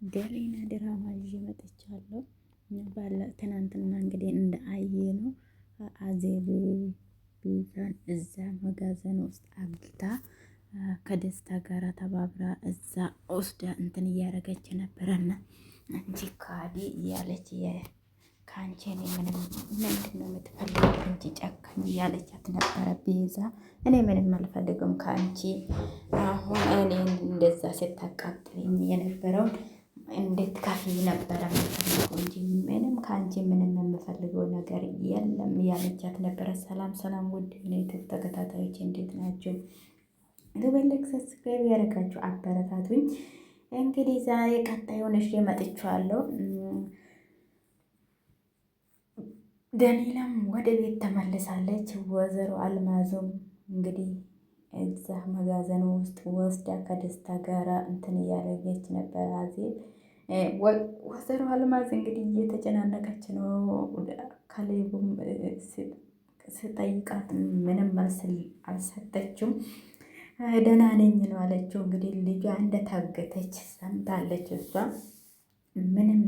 ገሊና ድራማ ይዤ መጥቻለሁ። ትናንትና እንግዲህ እንደ ነው አዜብ ቤዛን እዛ መጋዘን ውስጥ አግታ ከደስታ ጋር ተባብራ እዛ ወስዳ እንትን እያደረገች ነበረና አንቺ ካዲ እያለች ከአንቺ እኔ ምንድን ነው የምትፈልገው አንቺ ጨካኝ እያለቻት ነበረ ቤዛ። እኔ ምንም አልፈልግም ከአንቺ አሁን እኔን እንደዛ ስታቃጥለኝ የነበረውን እንዴት ከፍዬ ነበረ የምፈልገው እንጂ ምንም ከአንቺ ምንም የምፈልገው ነገር የለም እያለቻት ነበረ። ሰላም ሰላም፣ ውድ ዩቲዩብ ተከታታዮች እንዴት ናቸው? ግበልክ ሰብስክራይብ ያደረጋችሁ አበረታቱኝ። እንግዲህ ዛሬ ቀጣዩን ይዤ መጥቻለሁ። ደኒላም ወደ ቤት ተመልሳለች። ወይዘሮ አልማዙም እንግዲህ እዛ መጋዘኑ ውስጥ ወስዳ ከደስታ ጋራ እንትን እያደረገች ነበር አዜብ። ወይዘሮ አልማዝ እንግዲህ እየተጨናነቀች ነው። ካሌብም ስጠይቃት ምንም መልስ አልሰጠችም። ደህና ነኝ ነው አለችው። እንግዲህ ልጇ እንደታገተች ሰምታለች። እሷ ምንም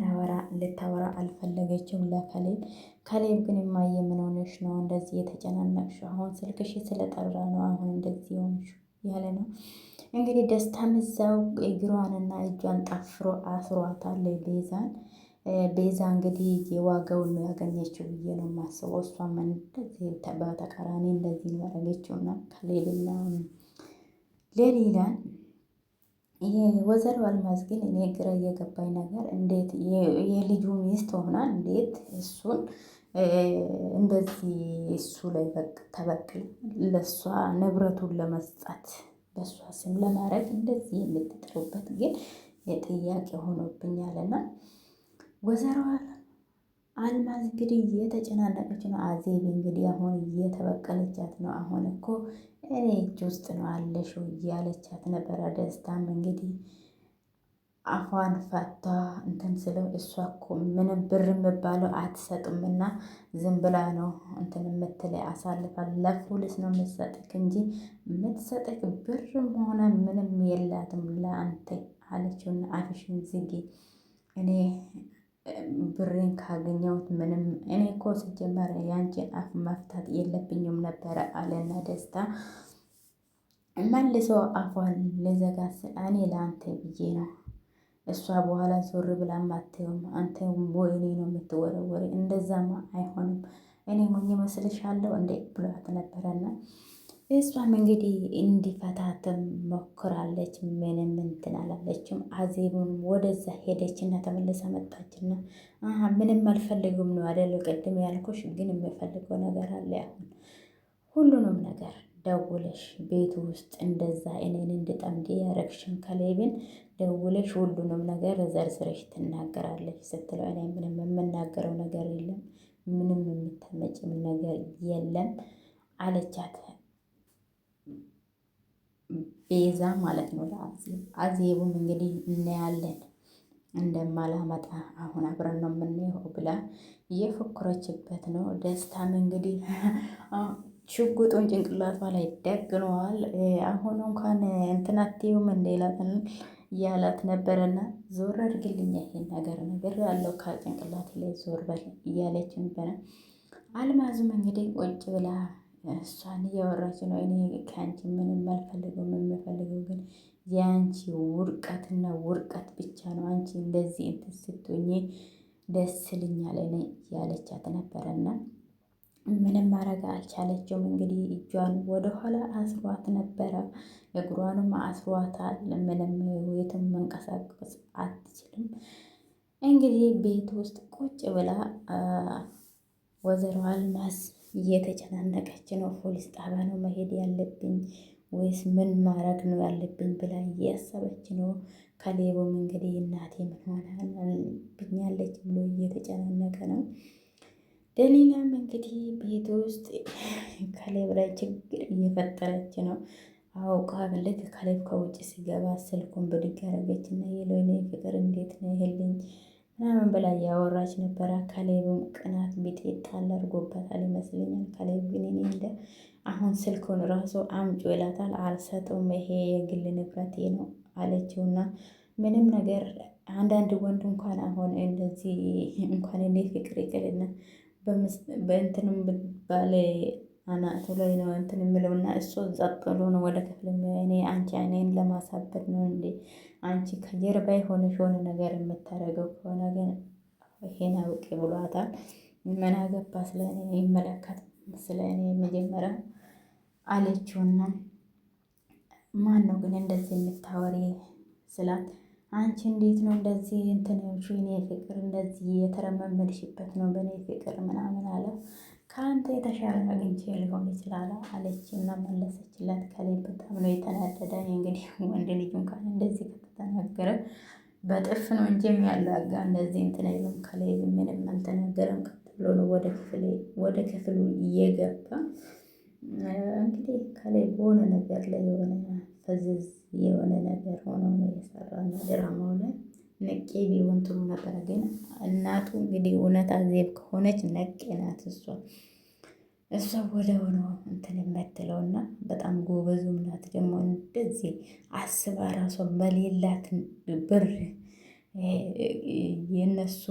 ልታወራ አልፈለገችም ለካሌብ። ካሌብ ግን የማየ ምን ሆነሽ ነው እንደዚህ የተጨናነቅሽው? አሁን ስልክሽ ስለጠራ ነው አሁን እንደዚህ ሆንሽ ያለ ነው። እንግዲህ ደስታም እዛው እግሯንና እጇን ጠፍሮ አስሯታል ቤዛን። ቤዛ እንግዲህ የዋጋውን ነው ያገኘችው ብዬ ነው የማስበው። እሷም እንደዚህ በተቃራኒ እንደዚህ ነው ያደረገችውና ካሌብና ሌሊላን ወይዘሮ አልማዝ ግን እኔ ግራ እየገባኝ ነገር እንዴት የልጁ ሚስት ሆና እንዴት እሱን እንደዚህ እሱ ላይ ተበቅል ለእሷ ንብረቱን ለመስጠት በእሷ ስም ለማድረግ እንደዚህ የምትጥሩበት ግን የጥያቄ ሆኖብኛልና ወይዘሮ አልማዝ እንግዲህ እየተጨናነቀች ነው። አዜብ እንግዲህ አሁን እየተበቀለቻት ነው። አሁን እኮ እኔ እጅ ውስጥ ነው አለሽው እያለቻት ነበረ። ደስታም እንግዲህ አፏን ፈታ እንትን ስለው እሷ እኮ ምንም ብር የሚባለው አትሰጥምና ዝም ብላ ነው እንትን የምትለይ አሳልፋል ለፖሊስ ነው የምትሰጥክ እንጂ የምትሰጥክ ብርም ሆነ ምንም የላትም ለአንተ አለችውና አፍሽን ዝጊ፣ እኔ ብሬን ካገኘሁት ምንም እኔ እኮ ሲጀመር ያንቺን አፍ መፍታት የለብኝም ነበረ አለና ደስታ መልሶ አፏን ልዘጋ ስል እኔ ለአንተ ብዬ ነው እሷ በኋላ ዞር ብላ አታየውም፣ አንተ ወይኔ ነው የምትወረወሪ፣ እንደዛማ አይሆንም፣ እኔ ሞኝ መስልሻለሁ እንዴ ብሏት ነበረና እሷም እንግዲህ እንዲፈታትም ሞክራለች። ምንም እንትን አላለችም። አዜብም ወደዛ ሄደችና ተመልሳ መጣችና ምንም አልፈልግም ነው አይደል ቅድም ያልኩሽ፣ ግን የምፈልገው ነገር አለ። አሁን ሁሉንም ነገር ደውለሽ ቤቱ ውስጥ እንደዛ እኔን እንድጠምድ ያረግሽን ካሌብን ደውለሽ ሁሉንም ነገር ዘርዝረሽ ትናገራለች ስትለው እኔ ምንም የምናገረው ነገር የለም፣ ምንም የምታመጭም ነገር የለም አለቻት። ቤዛ ማለት ነው ለአዜብ። አዜብም እንግዲህ እናያለን እንደማላመጣ አሁን አብረን ነው የምንየው ብላ እየፎከረችበት ነው። ደስታም እንግዲህ ሽጉጡን ጭንቅላቷ ላይ ደግነዋል። አሁን እንኳን እንትን አትይውም እንደላትን እያላት ነበረና ዞር አድርግልኝ ይሄን ነገር ያለው ከጭንቅላት ላይ ዞር በል እያለች ነበረ። አልማዝም እንግዲህ ቁጭ ብላ እሷን እያወራች ነው። እኔ ከአንቺ ምንም አልፈልገውም፣ የምፈልገው ግን የአንቺ ውድቀትና ውድቀት ብቻ ነው። አንቺ እንደዚህ እንትን ስትሆኚ ደስ ይለኛል እኔ እያለቻት ነበረና ምንም ማድረግ አልቻለችውም። እንግዲህ እጇን ወደኋላ አስሯት ነበረ፣ እግሯንም አስሯታል። ምንም የትም መንቀሳቀስ አትችልም። እንግዲህ ቤት ውስጥ ቁጭ ብላ ወይዘሮ አልማዝ እየተጨናነቀች ነው። ፖሊስ ጣቢያ ነው መሄድ ያለብኝ ወይስ ምን ማድረግ ነው ያለብኝ ብላ እያሰበች ነው። ካሌብም እንግዲህ እናቴ ምን ሆናብኛለች ብሎ እየተጨናነቀ ነው። ደሊላም እንግዲህ ቤት ውስጥ ካሌብ ላይ ችግር እየፈጠረች ነው። አውቃ ልክ ካሌብ ከውጭ ሲገባ ስልኩን ብድግ ያደረገች እና የሎኔ ፍቅር እንዴት ነው ይሄልኝ ምናምን ብላ እያወራች ነበረ። ካሌብም ቅናት ቢጤ ጣል አድርጎበታል ይመስለኛል። ካሌብ ግን እኔ እንደ አሁን ስልኩን ራሱ አምጮ ይላታል። አልሰጠውም፣ ይሄ የግል ንብረቴ ነው አለችውና ምንም ነገር አንዳንድ ወንድ እንኳን አሁን እንደዚህ እንኳን እንዴት ፍቅር ይቅርና በእንትንም ባለ አናቱ ላይ ነው እንትን የምለውና እሱ ጸጥ ብሎ ነው ወደ ክፍል እኔ አንቺ እኔን ለማሳበድ ነው እንዴ? አንቺ ከጀርባ የሆነሽ የሆነ ነገር የምታደርገው ከሆነ ግን ይሄን አውቄ ብሏታል። ምን አገባ ስለ እኔ ይመለከት ስለ እኔ መጀመሪያ አለችውና ማን ነው ግን እንደዚህ የምታወሪ ስላት አንቺ እንዴት ነው እንደዚህ እንትን ያልሽው? እኔ ፍቅር እንደዚህ የተረመመድሽበት ነው በእኔ ፍቅር ምናምን አለ። ከአንተ የተሻለ አግኝቼ ሊሆን ይችላል አለች እና መለሰችለት። ከላይ በጣም ነው የተናደደ። እንግዲህ ወንድ ልጅ እንኳን እንደዚህ ከተናገረ በጥፍ ነው እንጂ የሚያላጋ እንደዚህ እንትን አይልም። ከላይ ምንም አልተናገረም። ቀጥ ብሎ ነው ወደ ክፍሉ እየገባ እንግዲህ ከላይ በሆነ ነገር ላይ የሆነ ፈዝዝ የሆነ ነገር ሆኖ ነው የሰራና ድራማው ላይ ነቄ ቢሆን ጥሩ ነበረ። ግን እናቱ እንግዲህ እውነት አዜብ ከሆነች ነቄ ናት እሷ ወደ ሆነው እንትን የምትለውና በጣም ጎበዙም ናት። ደግሞ እንደዚህ አስባ ራሷ በሌላት ብር የነሱ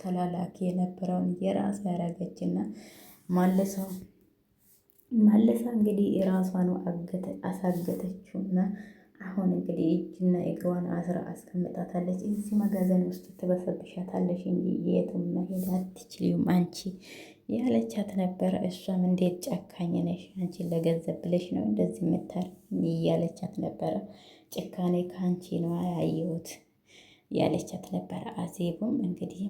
ተላላኪ የነበረውን የራስ ያደረገችና ማለሰው ማለሳ እንግዲህ ራሷን አሳገተችውና አሁን እንግዲህ እጅና እግሯን አስራ አስቀምጣታለች። እዚህ መጋዘን ውስጥ ትበሰብሻታለሽ እንጂ የትም መሄድ አትችሊውም አንቺ ያለቻት ነበረ። እሷም እንዴት ጨካኝ ነሽ አንቺ ለገንዘብ ብለሽ ነው እንደዚህ የምታደርጊኝ እያለቻት ነበረ። ጭካኔ ከአንቺ ነው ያየሁት ያለቻት ነበረ። አዜቡም እንግዲህ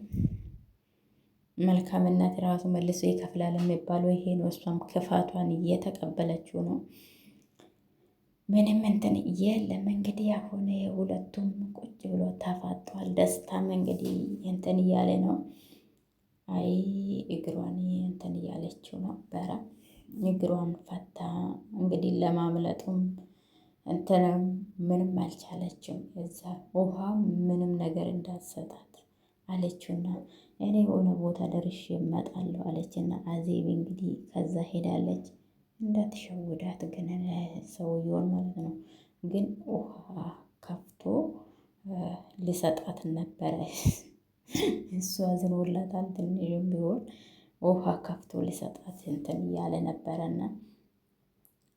መልካምነት ራሱ መልሶ ይከፍላል የሚባለው ይሄ ነው። እሷም ክፋቷን እየተቀበለችው ነው። ምንም እንትን የለም እንግዲህ አሁን ሁለቱም ቁጭ ብሎ ተፋጠዋል። ደስታም እንግዲህ እንትን እያለ ነው። አይ እግሯን እንትን እያለችው ነበረ። እግሯን ፈታ እንግዲህ ለማምለጡም እንትን ምንም አልቻለችም። እዛ ውሃ ምንም ነገር እንዳትሰጣት አለችውና እኔ የሆነ ቦታ ደርሼ እመጣለሁ አለችና አዜብ እንግዲህ ከዛ ሄዳለች። እንዳትሸውዳት ግን ሰውየውን ማለት ነው። ግን ውሃ ከፍቶ ሊሰጣት ነበረ። እሱ አዝኖላታል ትንሽም ቢሆን ውሃ ከፍቶ ሊሰጣት እንትን እያለ ነበረና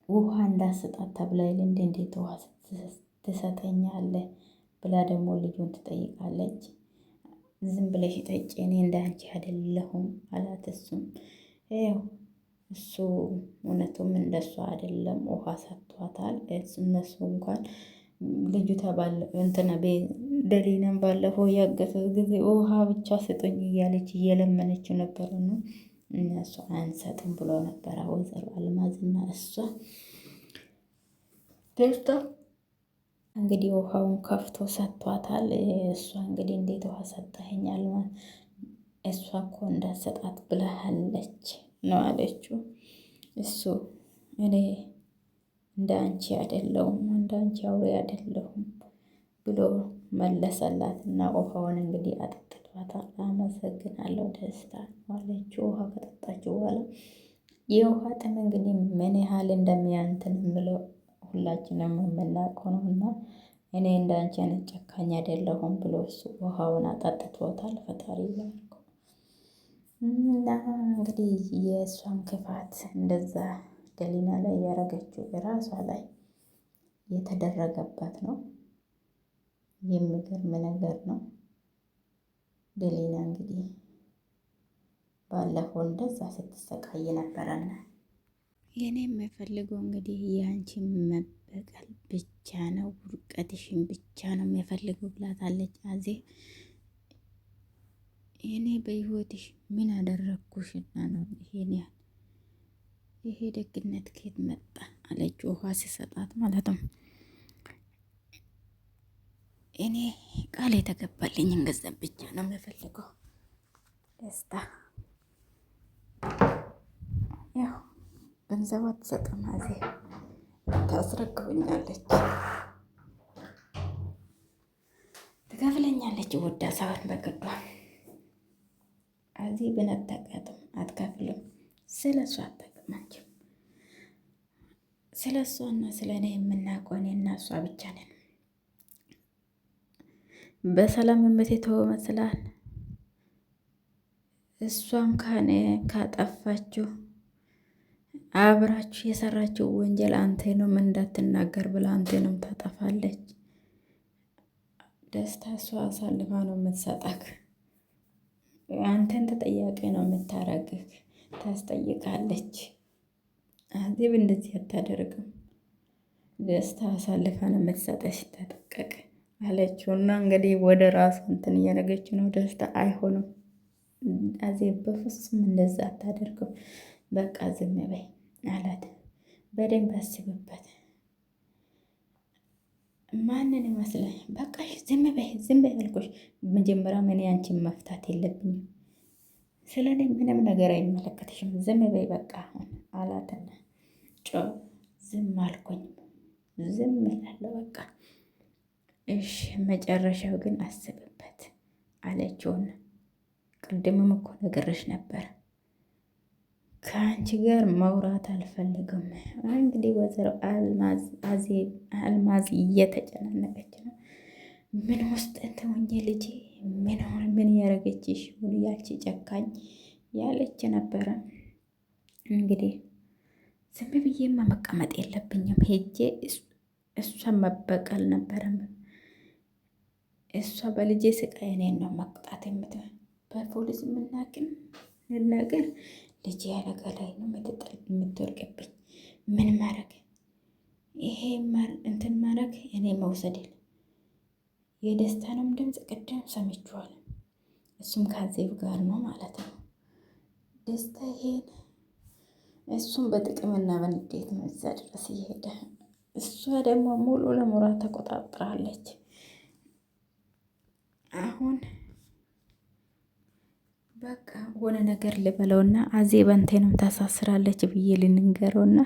ውሃ እንዳሰጣት ተብላ እንዴት ውሃ ትሰጠኛለህ ብላ ደግሞ ልጁን ትጠይቃለች። ዝም ብለሽ ጠጪ እኔ እንዳንቺ አይደለሁም አላት። እሱም ያው እሱ እውነቱም እንደሱ አይደለም ውሃ ሰጥቷታል። እነሱ እንኳን ልጁ ተባለ እንትና ደሊናን ባለፈው ያገቱት ጊዜ ውሃ ብቻ ስጡኝ እያለች እየለመነችው ነበረ ነው እነሱ አንሰጥም ብሎ ነበረ። ወይዘሮ አልማዝና እሷ ደስታ እንግዲህ ውሃውን ከፍቶ ሰጥቷታል። እሷ እንግዲህ እንዴት ውሃ ሰጠኸኛል? እሷ እኮ እንዳሰጣት ብለሃለች ነው አለችው። እሱ እኔ እንደ አንቺ አይደለሁም እንደ አንቺ አውሬ አይደለሁም ብሎ መለሰላት እና ውሃውን እንግዲህ አጠጥቷታል። አመሰግናለሁ ደስታ አለችው። ውሃ ከጠጣችው በኋላ የውሃ ጥም እንግዲህ ምን ያህል እንደሚያንትን የምለው ሁላችንም የምናውቀው ነው እና እኔ እንደ አንቺ አይነት ጨካኝ አይደለሁም ብሎ እሱ ውሃውን አጠጥቶታል። ፈጣሪ ይባርከው እና እንግዲህ የእሷን ክፋት እንደዛ ገሊና ላይ ያደረገችው ራሷ ላይ የተደረገባት ነው። የሚገርም ነገር ነው። ገሊና እንግዲህ ባለፈው እንደዛ ስትሰቃይ ነበረና የኔ የምፈልገው እንግዲህ የአንቺን መበቀል ብቻ ነው፣ ውድቀትሽን ብቻ ነው የምፈልገው ብላታለች አዜብ። እኔ በህይወትሽ ምን አደረግኩሽና ነው ይሄን ያህል ይሄ ደግነት ከየት መጣ አለች። ውሃ ሲሰጣት ማለት ነው። እኔ ቃል የተገባልኝን ገንዘብ ብቻ ነው የምፈልገው ደስታ ያው ገንዘብ አትሰጥም አዜብ ታስረክበኛለች፣ ትከፍለኛለች ወዳ ሰዓት በቅዷ አዜብን አታውቃትም፣ አትከፍልም። ስለ እሷ አታውቅማችም። ስለ እሷና ስለ እኔ የምናውቀው እኔና እሷ ብቻ ነን። በሰላም የምትተው ይመስላል። እሷም ከኔ ካጠፋችሁ አብራችሁ የሰራችው ወንጀል አንተንም እንዳትናገር ብላ አንተንም ታጠፋለች። ደስታ እሷ አሳልፋ ነው የምትሰጠክ። አንተን ተጠያቂ ነው የምታረግህ። ታስጠይቃለች። አዜብ እንደዚህ አታደርግም። ደስታ አሳልፋ ነው የምትሰጠሽ ተጠቀቅ አለችውና እንግዲህ ወደ ራሱ እንትን እያደረገች ነው። ደስታ አይሆንም አዜብ በፍጹም እንደዛ አታደርገው። በቃ ዝም በይ አላት። በደንብ አስብበት። ማንን ይመስለኝ? በቃ ዝም በይ ዝም በይ አልኩሽ። መጀመሪያ እኔ አንቺን መፍታት የለብኝም። ስለ እኔ ምንም ነገር አይመለከትሽም። ዝም በይ በቃ አሁን አላትና ዝም አልኩኝ። ዝም እላለሁ በቃ እሺ፣ መጨረሻው ግን አስብበት አለችውና ቅድምም እኮ ነግሬሽ ነበር ከአንቺ ጋር ማውራት አልፈልግም። እንግዲህ ወይዘሮ አልማዝ እየተጨናነቀች ነው። ምን ውስጥ እንትሆኝ ልጄ ምን ያረገችሽ ሁሉ ያልቺ ጨካኝ ያለች ነበረ። እንግዲህ ዝም ብዬማ መቀመጥ የለብኝም ሄጄ እሷን መበቀል ነበረ። እሷ በልጄ ስቃይ እኔን ነው መቅጣት በፖሊስ የምናቅም ነገር ልጄ ያለቀ ላይ ነው የምትወርቅብኝ። ምን ማድረግ ይሄ እንትን ማድረግ እኔ መውሰድ የደስታንም ድምፅ ቅድም ሰምቼዋለሁ። እሱም ከአዜብ ጋር ነው ማለት ነው። ደስታ ይሄን እሱም በጥቅምና በንዴት ነው እዛ ድረስ እየሄደ፣ እሷ ደግሞ ሙሉ ለሙሉ ተቆጣጥራለች። አሁን በቃ ሆነ ነገር ልበለውና አዜብ አንተንም ታሳስራለች ብዬ ልንገረውና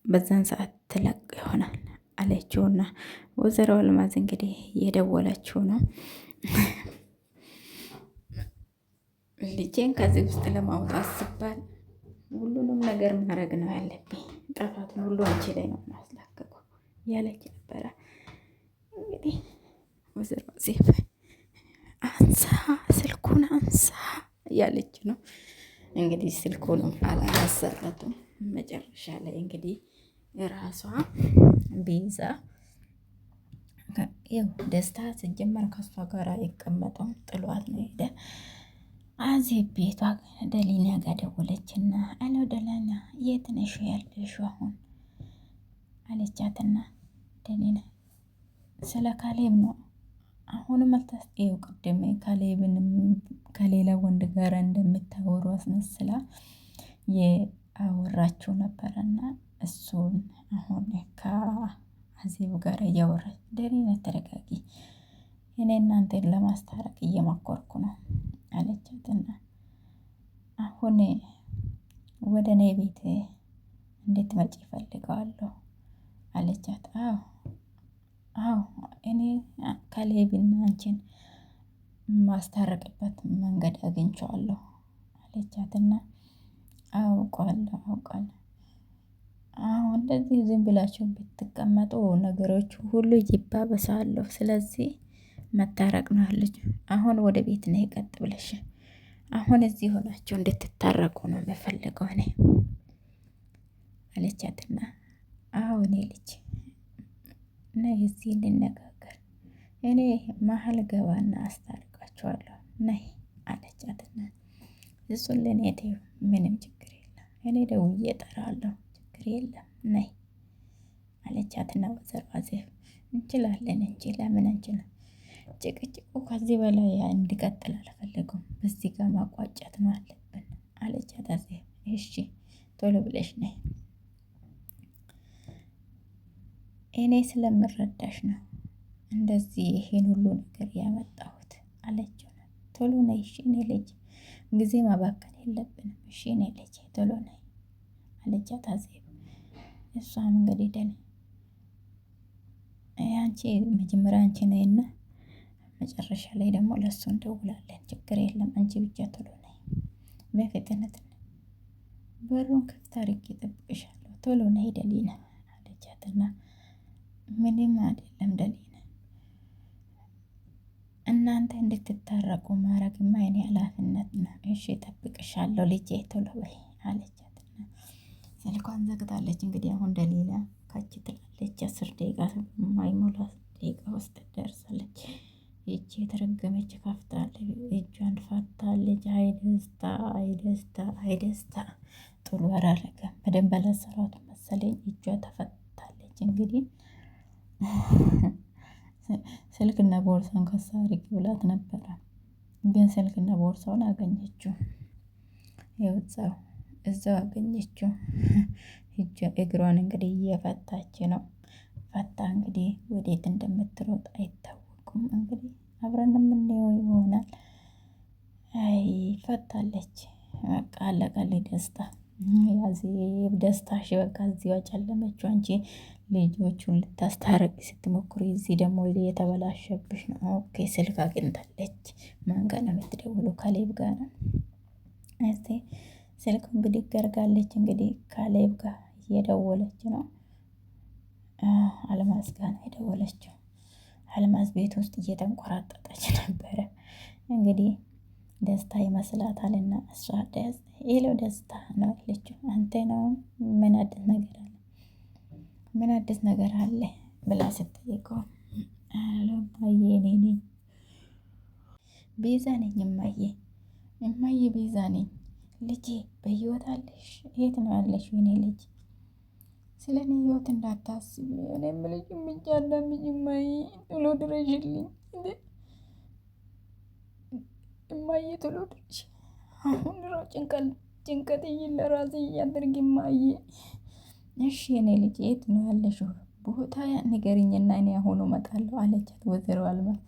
በዛን ሰዓት ትለቅ ይሆናል አለችውና ወይዘሮ አልማዝ እንግዲህ የደወለችው ነው። ልጄን ከዚህ ውስጥ ለማውጣት ሲባል ሁሉንም ነገር ማድረግ ነው ያለብኝ። ጥፋቱን ሁሉ አንቺ ላይ ነው ማስላከከው ያለች ነበረ። እንግዲህ ወይዘሮ አዜብ አንሳ ስልኩን አንሳ እያለች ነው። እንግዲህ ስልኩንም አላነሳለትም። መጨረሻ ላይ እንግዲህ ራሷ ቤዛ ይኸው ደስታ ሲጀመር ከሷ ጋር አይቀመጡም፣ ጥሏት ነው ሄደ። አዜብ ቤቷ ደሊና ጋር ደወለችና አሎ ደላና የት ነሽ ያለሽው አሁን አለቻትና፣ ደሊና ስለ ካሌብ ነው አሁንም አልታስጠየው። ቅድም ካሌብንም ከሌላ ወንድ ጋር እንደምታወሩ አስመስላ የአወራችው ነበረና እሱን አሁን ከአዜብ ጋር እያወራች ደሊና ተረጋጊ፣ እኔ እናንተን ለማስታረቅ እየሞከርኩ ነው አለቻትና፣ አሁን ወደ እኔ ቤት እንድትመጪ እፈልገዋለሁ አለቻት። አዎ እኔ ካሌብና አንቺን ማስታረቅበት መንገድ አግኝቼዋለሁ አለቻትና፣ አውቃለሁ አሁን እንደዚህ ዝም ብላችሁ ብትቀመጡ ነገሮች ሁሉ ይባበሳሉ። ስለዚህ መታረቅ ነው አለች። አሁን ወደ ቤት ነይ ቀጥ ብለሽ፣ አሁን እዚህ ሆናችሁ እንድትታረቁ ነው የምፈልገው እኔ አለቻትና፣ አዎ እኔ ልጅ ነይ እዚህ እንነጋገር፣ እኔ መሀል ገባና አስታርቃችኋለሁ ነይ አለቻትና፣ እሱን ለእኔ ተይው ምንም ችግር የለም እኔ ደውዬ እጠራለሁ ችግር የለም ነይ አለቻትና፣ ወይዘሮ አዜብ እንችላለን እንጂ ለምን አንችልም? ጭቅጭቁ ከዚህ በላይ እንዲቀጥል አልፈለጉም። በዚህ ጋር ማቋጨት ነው አለብን አለቻት አዜብ። እሺ ቶሎ ብለሽ ነይ፣ እኔ ስለምረዳሽ ነው እንደዚህ ይሄን ሁሉ ነገር ያመጣሁት አለችው። ቶሎ ነይ እሺ እኔ ልጅ ጊዜ ማባከን የለብንም እሺ እኔ ልጅ ቶሎ ነይ አለቻት አዜብ። እሷም እንግዲህ ደኔ አንቺ መጀመሪያ አንቺ ነይና መጨረሻ ላይ ደግሞ ለሱ እንደውላለን ችግር የለም አንቺ ብቻ ቶሎ ነይ በፍጥነት በሩን ክፍት አድርጌ እጠብቅሻለሁ ቶሎ ነይ ደሊና አለቻትና፣ ምንም አይደለም ደሊና እናንተ እንድትታረቁ ማድረግማ የኔ ኃላፊነት ነው። እሺ እጠብቅሻለሁ ልጄ ቶሎ በይ አለቻት። ስልኳን ዘግታለች። እንግዲህ አሁን ደሊላ ካች ትላለች። 10 ደቂቃ የማይሞላ ደቂቃ ውስጥ ደርሳለች። ይቺ የተረገመች ከፍታለች፣ እጇን ፈታለች። አይ ደስታ፣ አይ ደስታ፣ አይ ደስታ። ጥሩ አላለቀም። በደንብ አላሰራቱ መሰለኝ። እጇ ተፈታለች። እንግዲህ ስልክና ቦርሳውን ከሳሪክ ብላት ነበረ፣ ግን ስልክና ቦርሳውን አገኘችው። ይኸው እዛው አገኘችው። እግሯን እንግዲህ እየፈታች ነው። ፈታ እንግዲህ ወዴት እንደምትሮጥ አይታወቁም። እንግዲህ አብረን የምናየው ይሆናል። አይ ፈታለች። በቃ አለቀልኝ ደስታ። ያዜብ ደስታሽ በቃ እዚሁ አጨለመችው። አንቺ ልጆቹን ልታስታረቂ ስትሞክሪ እዚህ ደግሞ የተበላሸብሽ ነው። ኦኬ ስልክ አግኝታለች። ማን ጋር ነው የምትደውለው? ካሌብ ጋር ነው። እስቲ ስልኩን ብድግ አድርጋለች። እንግዲህ ካሌብ ጋር እየደወለች ነው። አልማዝ ጋር ነው የደወለችው። አልማዝ ቤት ውስጥ እየተንቆራጠጠች ነበረ። እንግዲህ ደስታ ይመስላታልና እሷ ሄሎ ደስታ ነው ያለችው። አንተ ነው ምን አዲስ ነገር አለ? ምን አዲስ ነገር አለ ብላ ስትጠይቀው አሎ እማዬ እኔ ነኝ ቤዛ ነኝ እማዬ ቤዛ ነኝ። ልጄ በህይወት አለሽ? የት ነው ያለሽ? የኔ ልጅ ስለ እኔ ህይወት እንዳታስቢ። እኔ የምልሽ የምጃለምኝ እማዬ ቶሎ ድረሽልኝ እማዬ ቶሎ ድረሽ። አሁን ድረው ጭንቀት ለራሴ እያደርግ እማዬ። እሺ የኔ ልጅ የት ነው ያለሽው? ቦታ ንገሪኝና እኔ አሁኑ እመጣለሁ አለቻት ወይዘሮ አልማዝ።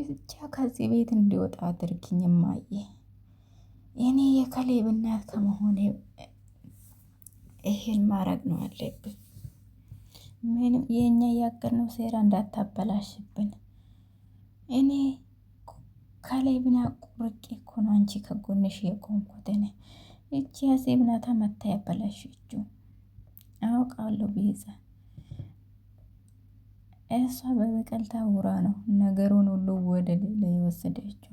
ብቻ ከዚህ ቤት እንዲወጣ አድርጊኝ እማዬ። እኔ የካሌብ እናት ከመሆኔ ይሄን ማድረግ ነው አለብኝ። ምንም የኛ ያቀድነው ሴራ እንዳታበላሽብን። እኔ ካሌብን አቁርቄ እኮ ነው አንቺ ከጎንሽ የቆምኩት። እኔ እቺ ያዜብ ናታ መታ ያበላሽችው። አውቃለሁ ቤዛ፣ እሷ በበቀል ታውራ ነው ነገሩን ሁሉ ወደ ሌላ የወሰደችው።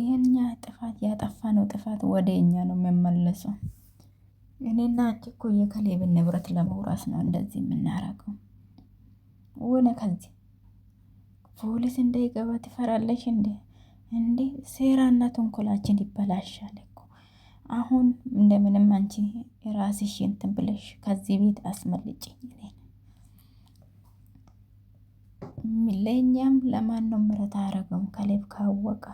የኛ ጥፋት ያጠፋነው ጥፋት ወደ እኛ ነው የሚመለሰው። እኔና አንቺ እኮ የካሌብን ንብረት ለመውረስ ነው እንደዚህ የምናረገው። ወነ ከዚህ ፖሊስ እንዳይገባ ትፈራለሽ እንዴ? እንዴ ሴራና ተንኮላችን ይበላሻል እኮ። አሁን እንደምንም አንቺ ራስሽ እንትን ብለሽ ከዚህ ቤት አስመልጭኝ። ለእኛም ለማን ነው ምረት አረገም? ካሌብ ካወቀ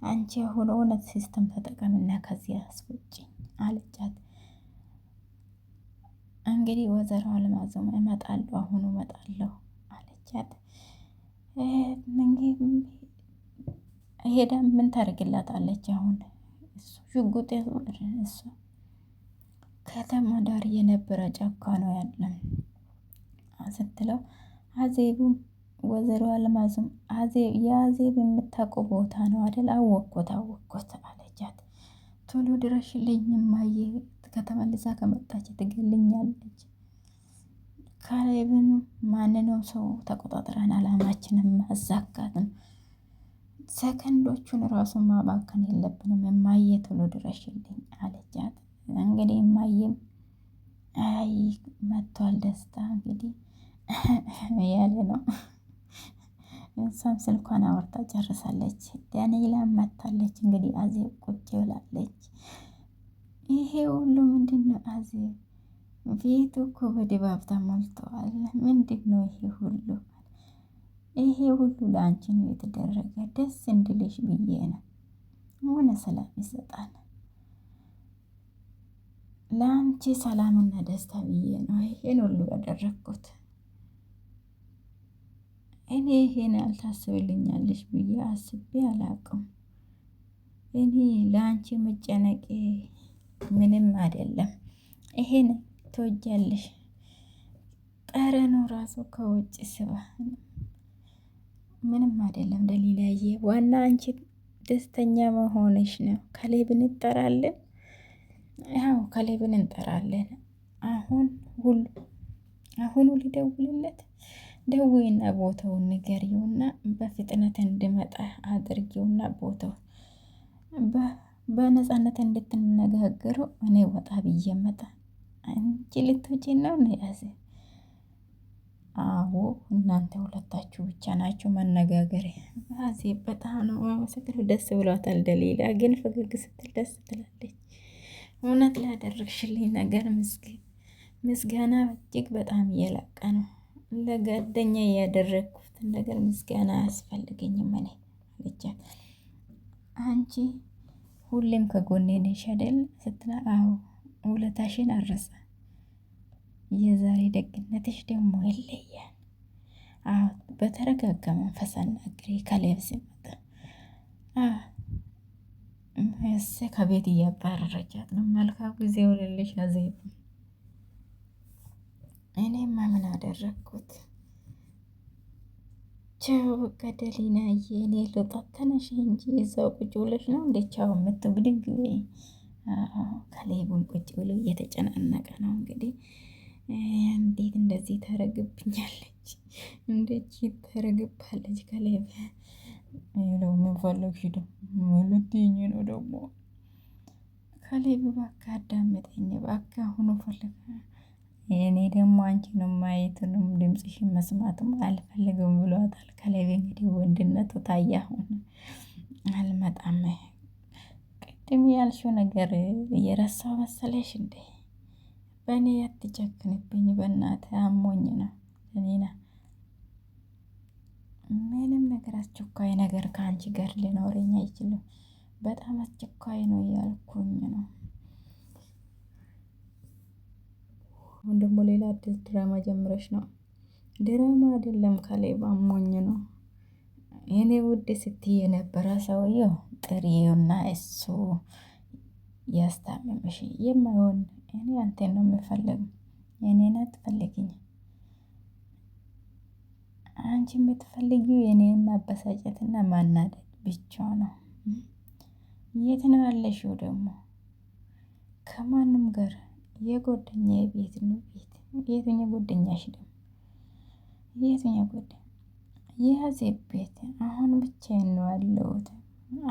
አንቺ አሁን እውነት ሲስተም ተጠቀምና ከዚህ አስወጪኝ አለቻት። እንግዲህ ወይዘሮ አልማዝም እመጣለሁ አሁኑ እመጣለሁ አለቻት። ሄዳ ምን ታደርግላታለች? አሁን እሱ ሽጉጥ እሱ ከተማ ዳር የነበረ ጫካ ነው ያለን ስትለው፣ አዜብም ወይዘሮ አልማዝም የአዜብ የምታውቀው ቦታ ነው አይደል? አወቅኩት አለቻት። ቶሎ ድረሽልኝ እማዬ፣ ከተመልሳ ከመጣች ትገልኛለች። ካሌብን ማንነው ሰው ተቆጣጥረን አላማችንን ማዛካትን ሰከንዶቹን ራሱ ማባከን የለብንም እማዬ ቶሎ ድረሽልኝ አለቻት። እንግዲህ እማዬም አይ መጥቷል ደስታ እንግዲህ ያለ ነው። እሷም ስልኳን አወርታ ጨርሳለች። ዳንኤላ መታለች። እንግዲህ አዜብ ቁጭ ብላለች። ይሄ ሁሉ ምንድን ነው አዜብ? ቤቱ እኮ በድባብ ተሞልተዋል። ምንድን ነው ይሄ ሁሉ? ይሄ ሁሉ ለአንቺ ነው የተደረገ፣ ደስ እንድልሽ ብዬ ነው። ሆነ ሰላም ይሰጣል። ለአንቺ ሰላምና ደስታ ብዬ ነው ይሄን ሁሉ ያደረግኩት። እኔ ይሄን ያልታስብልኛለሽ ብዬ አስቤ አላውቅም። እኔ ለአንቺ መጨነቄ ምንም አይደለም። ይሄን ትወጃለሽ። ጠረኑ ራሱ ከውጭ ስባ ምንም አይደለም። ደሊላዬ ዋና አንቺ ደስተኛ መሆንሽ ነው። ካሌብን እንጠራለን። ያው ካሌብን እንጠራለን። አሁን ሁሉ አሁኑ ሊደውልለት ደውይና ቦታውን ንገሪውና በፍጥነት እንድመጣ አድርጊውና ቦታው በነፃነት እንድትነጋገሩ እኔ ወጣ ብዬ መጣ። አንቺ ልትወጪ ነው ያዘ። አዎ እናንተ ሁለታችሁ ብቻ ናችሁ መነጋገሪያ። አዜብ በጣም ነው አመሰግናለሁ። ደስ ብሏታል። ደሊላ ግን ፈገግ ስትል ደስ ትላለች። እውነት ላደረግሽልኝ ነገር ምስጋና እጅግ በጣም እየላቀ ነው። ለጓደኛ ያደረግኩትን ነገር ምስጋና አያስፈልገኝም እኔ አለቻት። አንቺ ሁሌም ከጎኔ ነሽ አይደል ስትላ፣ አዎ ውለታሽን አረሳ። የዛሬ ደግነትሽ ደግሞ ይለያል። አዎ በተረጋጋ መንፈስ አናግሪ። ካሌብ ሲመጣ ከቤት እያባረረቻት ነው። መልካም ጊዜ ይሁንልሽ አዜብ። እኔማ ምን አደረግኩት? ቻው በቃ ደሊና የኔ ልውጣ። ተነሽ እንጂ እዛው ቁጭ ብለሽ ነው እንዴ ቻው የምትብድግ? ካሌብም ቁጭ ብሎ እየተጨናነቀ ነው እንግዲህ። እንዴት እንደዚህ ታረግብኛለች? እንዴት ታረግባለች? ካሌብ ይለው ምን ፈለግሽ ደግሞ ልትይኝ ነው ደግሞ? ካሌብ እባክህ አዳምጠኝ እባክህ አሁኑ ፈልግ። እኔ ደግሞ አንቺንም ማየትንም ድምፅሽን መስማትም አልፈልግም ብሏታል። ካሌብ እንግዲህ ወንድነቱ ታየ። አሁን አልመጣም። ቅድም ያልሽው ነገር እየረሳው መሰለሽ እንዴ? በእኔ አትጨክንብኝ በእናትህ አሞኝ ነው። እኔና ምንም ነገር አስቸኳይ ነገር ከአንቺ ጋር ሊኖረኝ አይችልም። በጣም አስቸኳይ ነው እያልኩኝ ነው። አሁን ደግሞ ሌላ አዲስ ድራማ ጀምረሽ ነው? ድራማ አይደለም ካሌብ አሞኝ ነው። የኔ ውድ ስትይ የነበረ ሰውየው ጥሪውና እሱ ያስታምምሽ። የማይሆን እኔ አንተን ነው የምፈልገው፣ የኔን አትፈልጊኝ። አንቺ የምትፈልጊው የኔን ማበሳጨትና ማናደድ ብቻ ነው። የት ነው ያለሽው ደግሞ? ከማንም ጋር የጓደኛዬ ቤት ነው። ቤት የትኛው ጓደኛሽ ደግሞ? የትኛው ጓደኛ? የአዜብ ቤት። አሁን ብቻዬን ነው ያለሁት።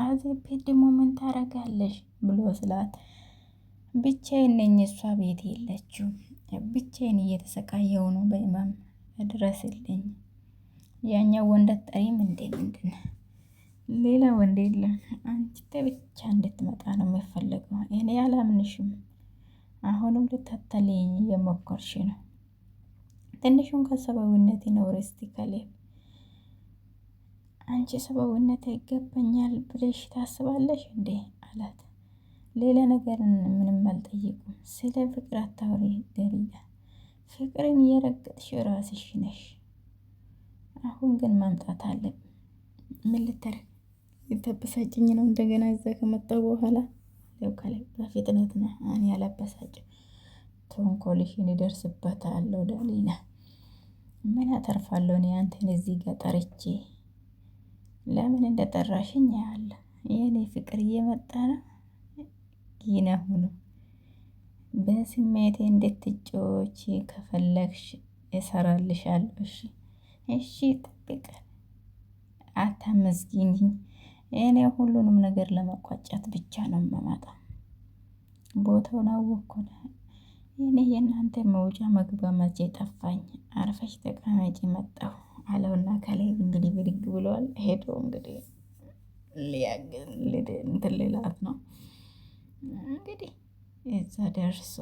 አዜብ ቤት ደግሞ ምን ታረጋለሽ ብሎ ስላት ብቻዬን ነኝ፣ እሷ ቤት የለችው። ብቻዬን እየተሰቃየው ነው በኢማም ድረስልኝ። ያኛው ወንድ አትጠሪም እንዴ? ምንድን ሌላ ወንድ የለም። አንቺ ብቻ እንድትመጣ ነው የሚፈለገው። እኔ አላምንሽም። አሁንም ልታታለኝ እየሞከርሽ ነው። ትንሹን ከሰብአዊነት ይኖር እስቲ ካሌብ። አንቺ ሰብአዊነት ይገባኛል ብለሽ ታስባለሽ እንዴ አላት። ሌላ ነገር ምንም አልጠይቁም። ስለ ፍቅር አታውሪ ደሊላ። ፍቅርን እየረገጥሽ ራስሽ ነሽ። አሁን ግን ማምጣት አለብን። ምን ልታረግ? ልታበሳጭኝ ነው እንደገና እዛ ከመጣሁ በኋላ? ያው ካሌብ በፍጥነት ነው። እኔ ያላበሳጭ ተንኮልሽን ይደርስበታለሁ ደሊላ። ምን አተርፋለሁ እኔ አንተን እዚህ ጋር ጠርቼ? ለምን እንደጠራሽኝ ያለ የኔ ፍቅር እየመጣ ነው። ግን አሁኑ በስሜቴ እንድትጫወቺ ከፈለግሽ እሰራልሻለሁ። እሺ እሺ፣ ጠብቅ። አታመስጊኝ። እኔ ሁሉንም ነገር ለመቋጨት ብቻ ነው የምመጣው። ቦታውን አወኩን። እኔ የእናንተ መውጫ መግቢያ መቼ ጠፋኝ? አርፈሽ ተቀመጪ መጣሁ አለውና ካሌብ እንግዲህ ብድግ ብሏል። ሄዶ እንግዲህ እንትን ሌላት ነው እንግዲህ እዛ ደርሶ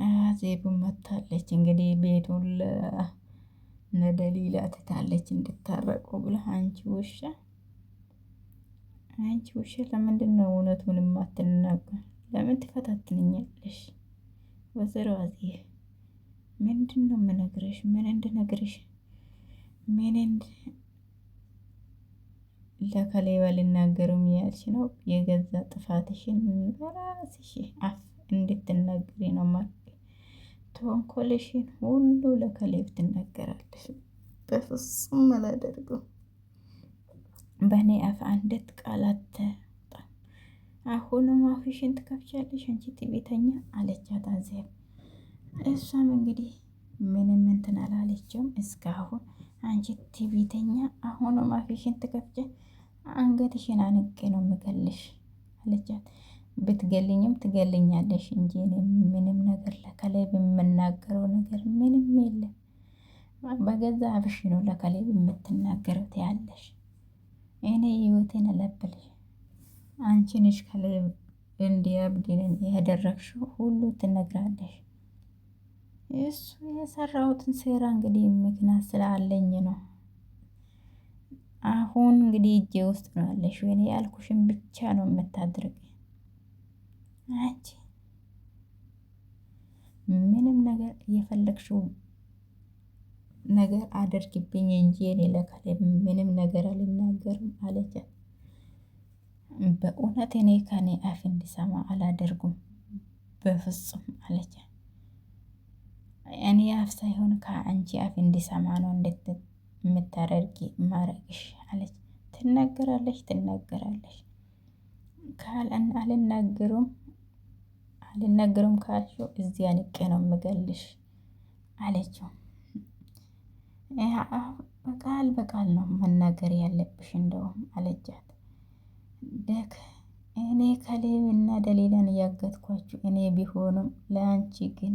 አዜብን መታለች። እንግዲህ ቤቱን ለነደሊላ ትታለች እንድታረቁ ብላ። አንቺ ውሻ ለምንድን ነው እውነቱን የማትናገር? ለምን ትፈታትንኛለሽ? ወይዘሮ አዜብ ምንድን ነው የምነግርሽ? ምን እንድነግርሽ? ምን ለካሌብ አልናገርም ያልሽ ነው? የገዛ ጥፋትሽን በራስሽ አፍ እንድትናገሪ ነው ማለት። ተንኮልሽን ሁሉ ለካሌብ ትናገራለሽ። በፍጹም አላደርገው። በእኔ አፍ አንዲት ቃል አትወጣም። አሁንም አፍሽን ትከፍቻለሽ አንቺ ትዕቢተኛ አለቻት አዜብ። እሷም እንግዲህ ምንም እንትን አላለችም እስካሁን። አንቺ ቲቪተኛ አሁንም አፍሽን ትከፍቼ አንገትሽን አንቄ ነው የምገልሽ አለቻት። ብትገልኝም ትገልኛለሽ እንጂ እኔ ምንም ነገር ለከሌብ የምናገረው ነገር ምንም የለም። በገዛ አፍሽ ነው ለከሌብ የምትናገረው ትያለሽ። እኔ ህይወቴን አለብልሽ አንቺ ነሽ ከሌብ እንዲያብድን ያደረግሽው ሁሉ ትነግራለሽ። እሱ የሰራሁትን ሴራ እንግዲህ ምክንያት ስላለኝ ነው። አሁን እንግዲህ እጄ ውስጥ ነው ያለሽ። እኔ ያልኩሽን ብቻ ነው የምታድርግ። አንቺ ምንም ነገር እየፈለግሽው ነገር አድርጊብኝ እንጂ እኔ ለካሌብ ምንም ነገር አልናገርም አለቻት። በእውነት እኔ ከኔ አፍ እንዲሰማ አላደርጉም በፍጹም አለቻት። እኔ አፍ ሳይሆን ከአንቺ አፍ እንዲሰማ ነው እንዴት የምታደርጊ ማረግሽ አለች። ትናገራለች አልናገሩም ካልሽው እዚያ ንቄ ነው የምገልሽ አለችው። በቃል ነው መናገር ያለብሽ እንደውም አለቻት። እኔ ከሌብና ደሊላን እያገትኳችሁ እኔ ቢሆንም ለአንቺ ግን